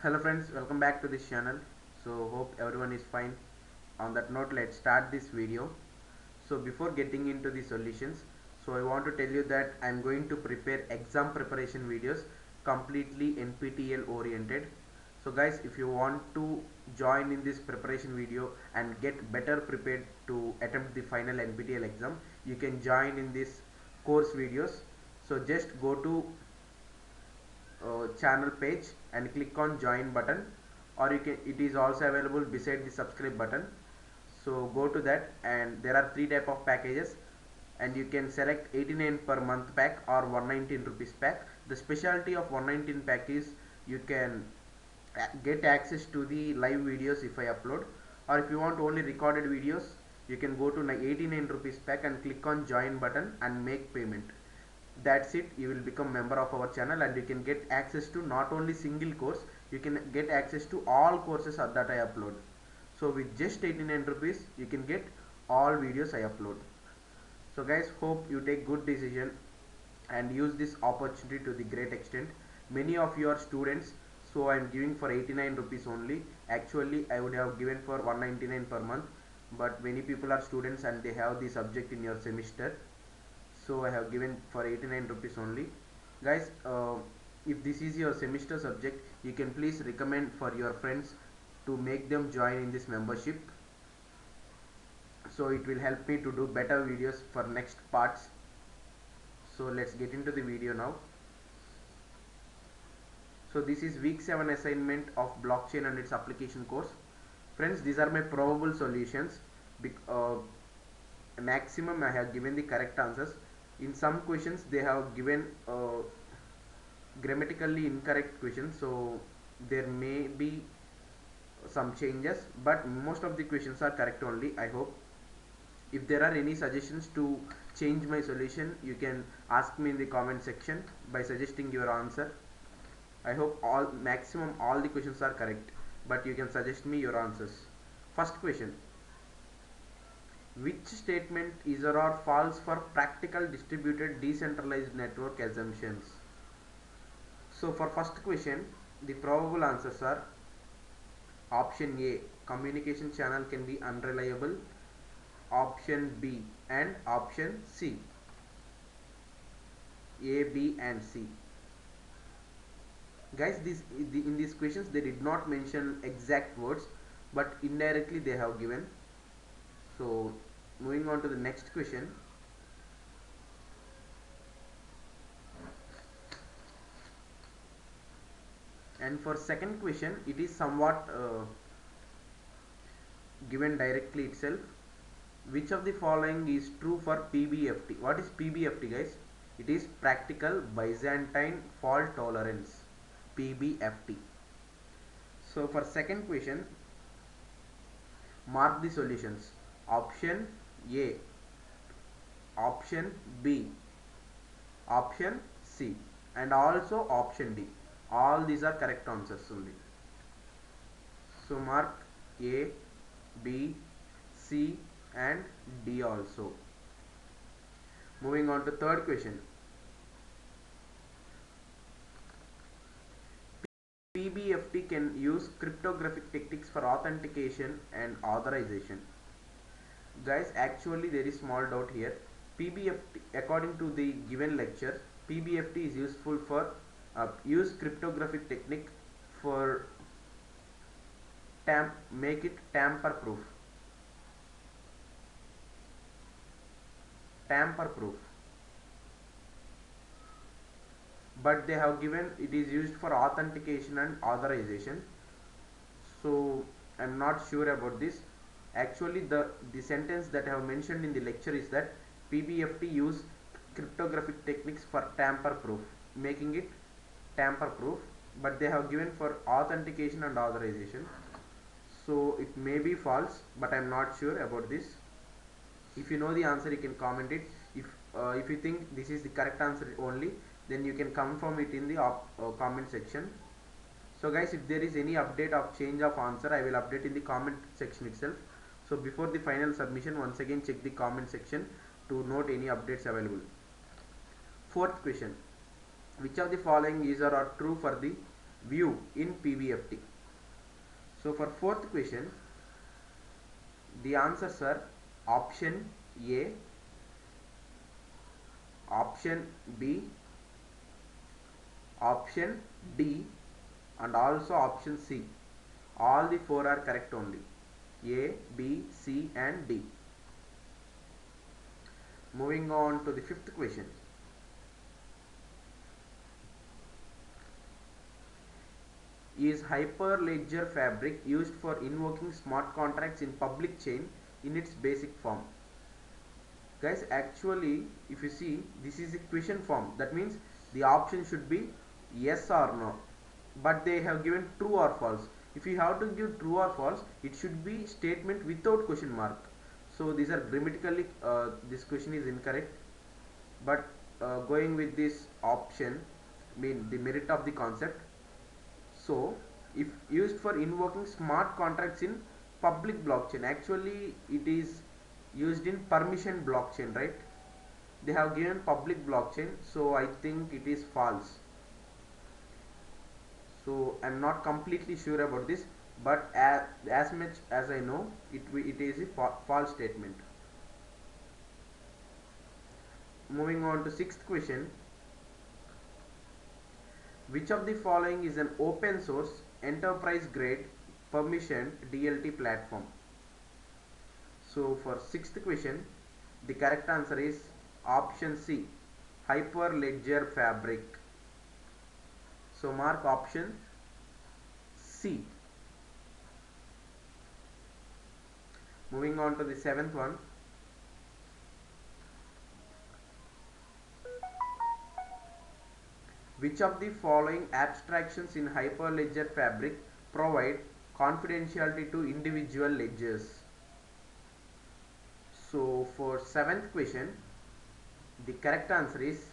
Hello friends, welcome back to this channel. So hope everyone is fine. On that note, let's start this video. So before getting into the solutions, so I want to tell you that I'm going to prepare exam preparation videos completely NPTEL oriented. So guys, if you want to join in this preparation video and get better prepared to attempt the final NPTEL exam, you can join in this course videos. So just go to channel page and click on join button, or you can, it is also available beside the subscribe button. So go to that, and there are three type of packages, and you can select 89 per month pack or 119 rupees pack. The specialty of 119 pack is you can get access to the live videos if I upload, or if you want only recorded videos, you can go to 89 rupees pack and click on join button and make payment. That's it, you will become member of our channel, and you can get access to not only single course, you can get access to all courses that I upload. So with just 89 rupees you can get all videos I upload. So guys, hope you take good decision and use this opportunity to the great extent. Many of you are students, so I am giving for 89 rupees only. Actually I would have given for 199 per month, but many people are students and they have the subject in your semester, so I have given for 89 rupees only. Guys, if this is your semester subject, you can please recommend for your friends to make them join in this membership, so it will help me to do better videos for next parts. So let's get into the video now. So this is week 7 assignment of blockchain and its application course. Friends, these are my probable solutions. Maximum I have given the correct answers. In some questions they have given grammatically incorrect questions, so there may be some changes, but most of the questions are correct only, I hope. If there are any suggestions to change my solution, you can ask me in the comment section by suggesting your answer. I hope maximum all the questions are correct, but you can suggest me your answers. First question: which statement is or false for practical distributed decentralized network assumptions? So for first question, the probable answers are option A, communication channel can be unreliable, option B, and option C. A, B and C. Guys, in these questions they did not mention exact words, but indirectly they have given. So moving on to the next question. And for second question, it is somewhat given directly itself. Which of the following is true for PBFT? What is PBFT, guys? It is practical Byzantine fault tolerance, PBFT. So for second question, mark the solutions: option A, option B, option C, and also option D. All these are correct answers only. So mark A, B, C and D also. Moving on to third question. PBFT can use cryptographic techniques for authentication and authorization. Guys, actually there is small doubt here. PBFT, according to the given lecture, PBFT is useful for use cryptographic technique for make it tamper proof. Tamper proof. But they have given it is used for authentication and authorization, so I'm not sure about this. Actually the sentence that I have mentioned in the lecture is that PBFT use cryptographic techniques for tamper proof, making it tamper proof, but they have given for authentication and authorization, so it may be false, but I'm not sure about this. If you know the answer, you can comment it. If you think this is the correct answer only, then you can confirm it in the comment section. So guys, if there is any update of change of answer, I will update in the comment section itself. So before the final submission, once again check the comment section to note any updates available. Fourth question: which of the following is or are true for the view in PBFT. So for fourth question, the answers are option A, option B, option D, and also option C. All the four are correct only. A, B, C and D. Moving on to the fifth question. Is Hyperledger Fabric used for invoking smart contracts in public chain in its basic form? Guys, actually, if you see, this is a question form. That means the option should be yes or no. But they have given true or false. If you have to give true or false, it should be statement without question mark. So these are grammatically, this question is incorrect. But going with this option, mean the merit of the concept. So if used for invoking smart contracts in public blockchain, actually it is used in permission blockchain, right? They have given public blockchain, so I think it is false. So I'm not completely sure about this, but as much as I know, it is a false statement. Moving on to sixth question. Which of the following is an open source enterprise grade permissioned DLT platform? So for sixth question, the correct answer is option C, Hyperledger Fabric. So mark option C. Moving on to the seventh one. Which of the following abstractions in Hyperledger Fabric provide confidentiality to individual ledgers? So for seventh question, the correct answer is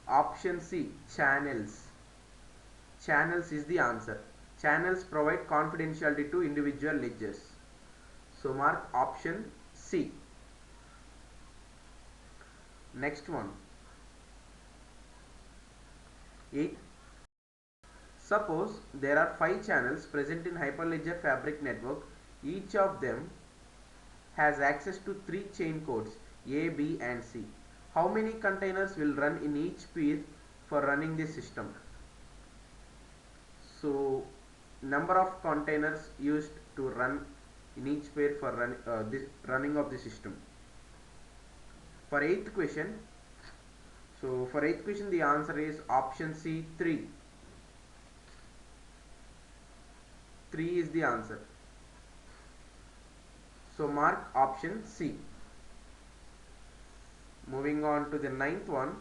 option C, channels. Channels is the answer. Channels provide confidentiality to individual ledgers. So mark option C. Next one. 8. Suppose there are 5 channels present in Hyperledger Fabric network. Each of them has access to 3 chain codes A, B and C. How many containers will run in each peer for running this system? So number of containers used to run in each pair for this running of the system. For 8th question, so for 8th question the answer is option C, 3. 3 is the answer. So mark option C. Moving on to the 9th one.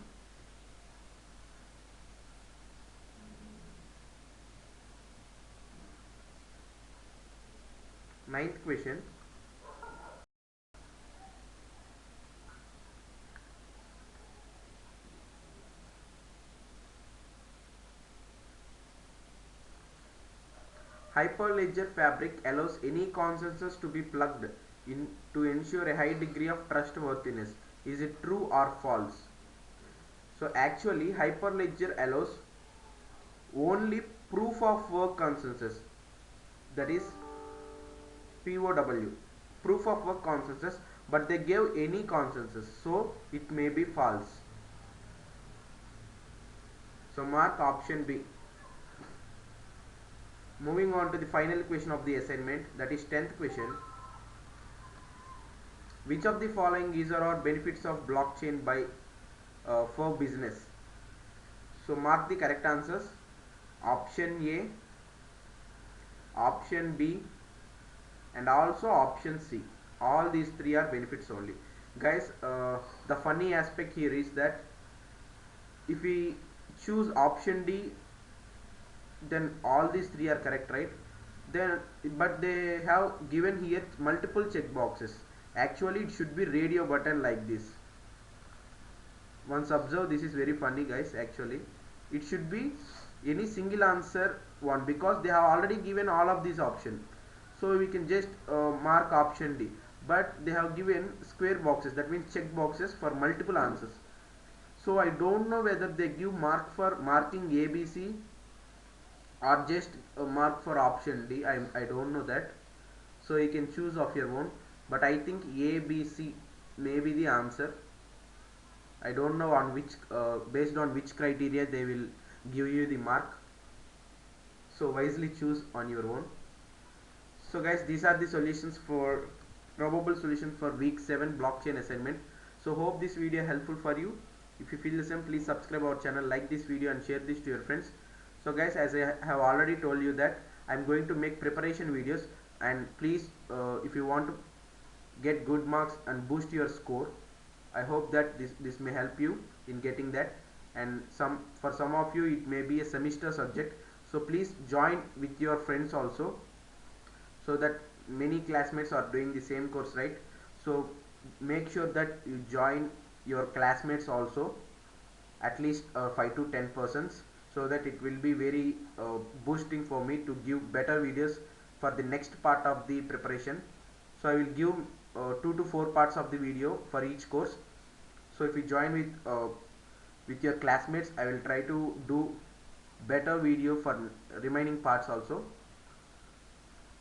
Ninth question. Hyperledger Fabric allows any consensus to be plugged in to ensure a high degree of trustworthiness. Is it true or false? So actually Hyperledger allows only proof of work consensus, that is POW, proof of work consensus, but they gave any consensus, so it may be false. So mark option B. Moving on to the final question of the assignment, that is 10th question. Which of the following is or benefits of blockchain by for business? So mark the correct answers. Option A, option B and also option C. All these three are benefits only. Guys, the funny aspect here is that if we choose option D, then all these three are correct, right? Then but they have given here multiple check boxes. Actually it should be radio button like this. Once observe, this is very funny guys. Actually it should be any single answer one, because they have already given all of these options, so we can just mark option D, but they have given square boxes, that means check boxes for multiple answers. So I don't know whether they give mark for marking ABC or just mark for option D. I don't know that, so you can choose of your own, but I think A, B, C may be the answer. I don't know on which based on which criteria they will give you the mark, so wisely choose on your own. So guys, these are the solutions for probable solution for week 7 blockchain assignment. So hope this video helpful for you. If you feel the same, please subscribe our channel, like this video and share this to your friends. So guys, as I have already told you that I'm going to make preparation videos, and please if you want to get good marks and boost your score, I hope that this may help you in getting that. And for some of you it may be a semester subject, so please join with your friends also, so that many classmates are doing the same course, right? So make sure that you join your classmates also, at least 5 to 10 persons, so that it will be very boosting for me to give better videos for the next part of the preparation. So I will give 2 to 4 parts of the video for each course. So if you join with your classmates, I will try to do better video for remaining parts also.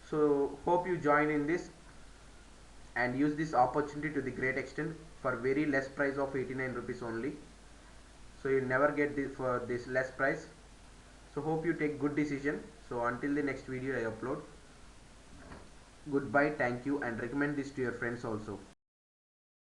So hope you join in this and use this opportunity to the great extent for very less price of 89 rupees only. So you never get this for this less price. So hope you take good decision. So until the next video I upload, goodbye, thank you, and recommend this to your friends also.